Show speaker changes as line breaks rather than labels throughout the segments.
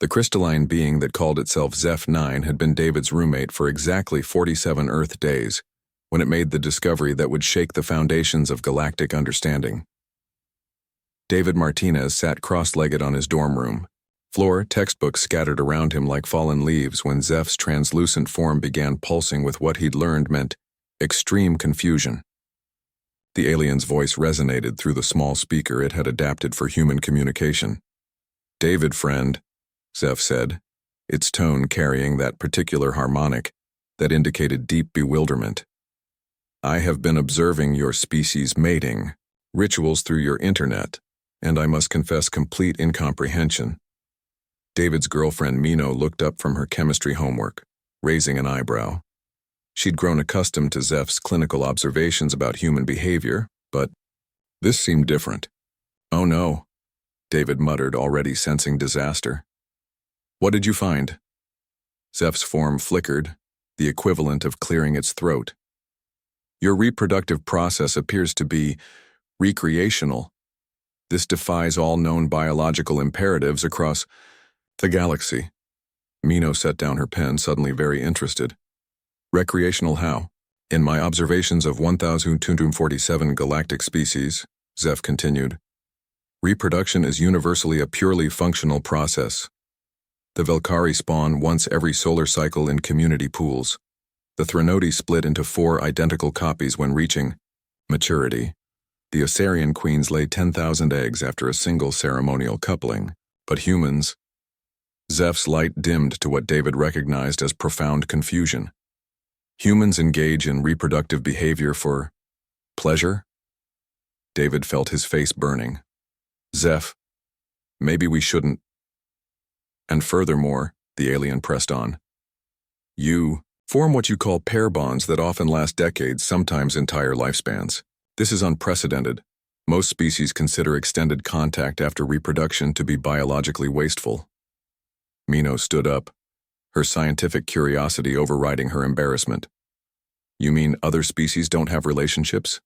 The crystalline being that called itself Zeph-9 had been David's roommate for exactly 47 Earth days, when it made the discovery that would shake the foundations of galactic understanding. David Martinez sat cross-legged on his dorm room. Floor, textbooks scattered around him like fallen leaves when Zeph's translucent form began pulsing with what he'd learned meant extreme confusion. The alien's voice resonated through the small speaker it had adapted for human communication. "David, friend," Zeph said, its tone carrying that particular harmonic that indicated deep bewilderment. "I have been observing your species' mating rituals through your internet, and I must confess complete incomprehension." David's girlfriend Mino looked up from her chemistry homework, raising an eyebrow. She'd grown accustomed to Zeph's clinical observations about human behavior, but this seemed different. "Oh no," David muttered, already sensing disaster. "What did you find?" Zeph's form flickered, the equivalent of clearing its throat. "Your reproductive process appears to be recreational. This defies all known biological imperatives across the galaxy." Mino set down her pen, suddenly very interested. "Recreational how?" "In my observations of 1,247 galactic species," Zeph continued, "reproduction is universally a purely functional process. The Velkari spawn once every solar cycle in community pools. The Threnodi split into 4 identical copies when reaching maturity. The Osarian queens lay 10,000 eggs after a single ceremonial coupling. But humans—" Zeph's light dimmed to what David recognized as profound confusion. "Humans engage in reproductive behavior for pleasure?" David felt his face burning. "Zeph, maybe we shouldn't." "And furthermore," the alien pressed on, "you form what you call pair bonds that often last decades, sometimes entire lifespans. This is unprecedented. Most species consider extended contact after reproduction to be biologically wasteful." Mino stood up, her scientific curiosity overriding her embarrassment. "You mean other species don't have relationships?"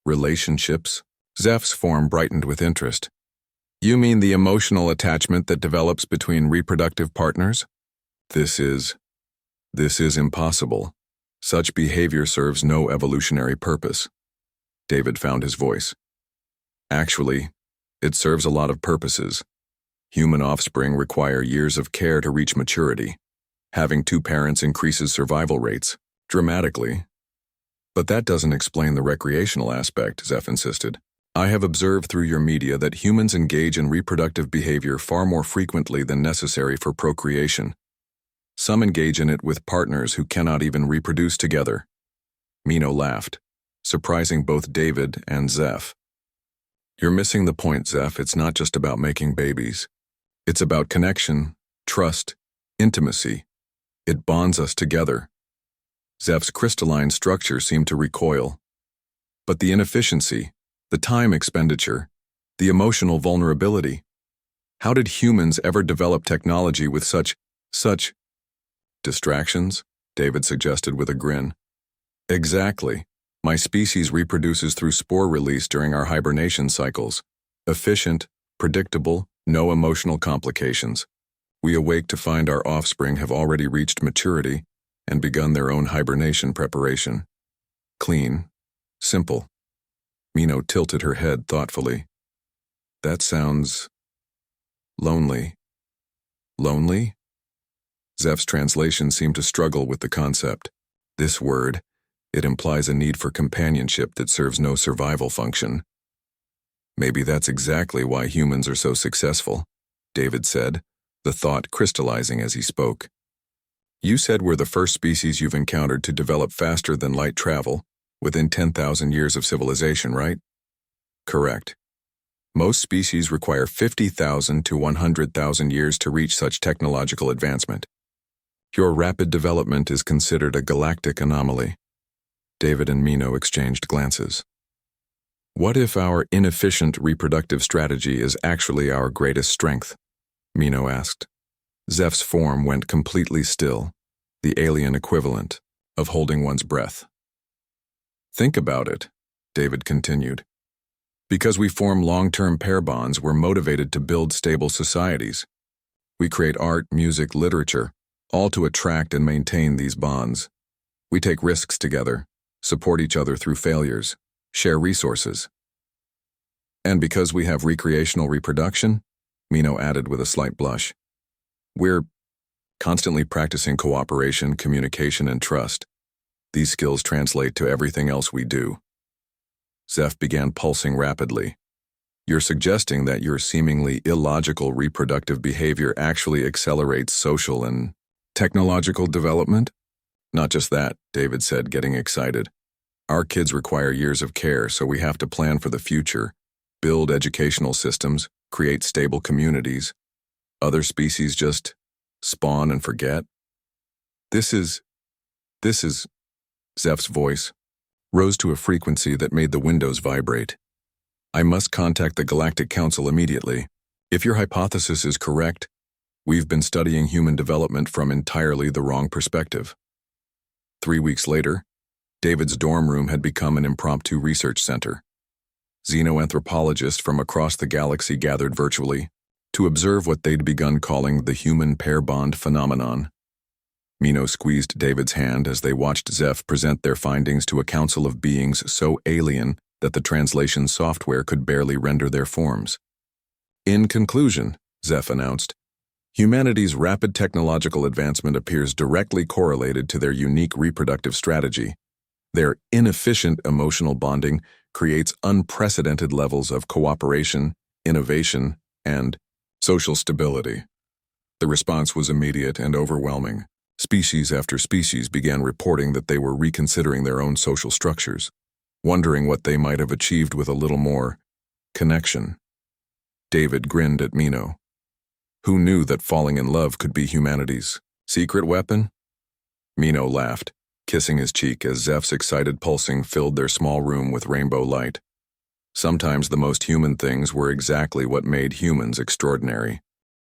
"Relationships?" Zeph's form brightened with interest. "You mean the emotional attachment that develops between reproductive partners? This is impossible. Such behavior serves no evolutionary purpose." David found his voice. "Actually, it serves a lot of purposes. Human offspring require years of care to reach maturity. Having 2 parents increases survival rates dramatically." "But that doesn't explain the recreational aspect," Zeph insisted. "I have observed through your media that humans engage in reproductive behavior far more frequently than necessary for procreation. Some engage in it with partners who cannot even reproduce together." Mino laughed, surprising both David and Zeph. "You're missing the point, Zeph. It's not just about making babies. It's about connection, trust, intimacy. It bonds us together." Zeph's crystalline structure seemed to recoil. "But the inefficiency, the time expenditure, the emotional vulnerability. How did humans ever develop technology with such distractions?" David suggested with a grin. "Exactly. My species reproduces through spore release during our hibernation cycles. Efficient, predictable, no emotional complications. We awake to find our offspring have already reached maturity and begun their own hibernation preparation. Clean. Simple." Mino tilted her head thoughtfully. "That sounds lonely." "Lonely?" Zeph's translation seemed to struggle with the concept. This word, it implies a need for companionship that serves no survival function. "Maybe that's exactly why humans are so successful," David said, the thought crystallizing as he spoke. "You said we're the first species you've encountered to develop faster than light travel, within 10,000 years of civilization, right?" "Correct. Most species require 50,000 to 100,000 years to reach such technological advancement. Your rapid development is considered a galactic anomaly." David and Mino exchanged glances. "What if our inefficient reproductive strategy is actually our greatest strength?" Mino asked. Zeph's form went completely still, the alien equivalent of holding one's breath. "Think about it," David continued. "Because we form long-term pair bonds, we're motivated to build stable societies. We create art, music, literature, all to attract and maintain these bonds. We take risks together, support each other through failures, share resources. And because we have recreational reproduction, Mino added with a slight blush, we're constantly practicing cooperation, communication, and trust. These skills translate to everything else we do. Zeph began pulsing rapidly. You're suggesting that your seemingly illogical reproductive behavior actually accelerates social and technological development? Not just that, David said, getting excited. Our kids require years of care, so we have to plan for the future, build educational systems, create stable communities. Other species just spawn and forget. This is, Zeph's voice rose to a frequency that made the windows vibrate. I must contact the Galactic Council immediately. If your hypothesis is correct, we've been studying human development from entirely the wrong perspective. 3 weeks later, David's dorm room had become an impromptu research center. Xenoanthropologists from across the galaxy gathered virtually to observe what they'd begun calling the human pair bond phenomenon. Mino squeezed David's hand as they watched Zeph present their findings to a council of beings so alien that the translation software could barely render their forms. In conclusion, Zeph announced, humanity's rapid technological advancement appears directly correlated to their unique reproductive strategy. Their inefficient emotional bonding creates unprecedented levels of cooperation, innovation, and social stability. The response was immediate and overwhelming. Species after species began reporting that they were reconsidering their own social structures, wondering what they might have achieved with a little more connection. David grinned at Mino. Who knew that falling in love could be humanity's secret weapon? Mino laughed, kissing his cheek as Zeph's excited pulsing filled their small room with rainbow light. Sometimes the most human things were exactly what made humans extraordinary.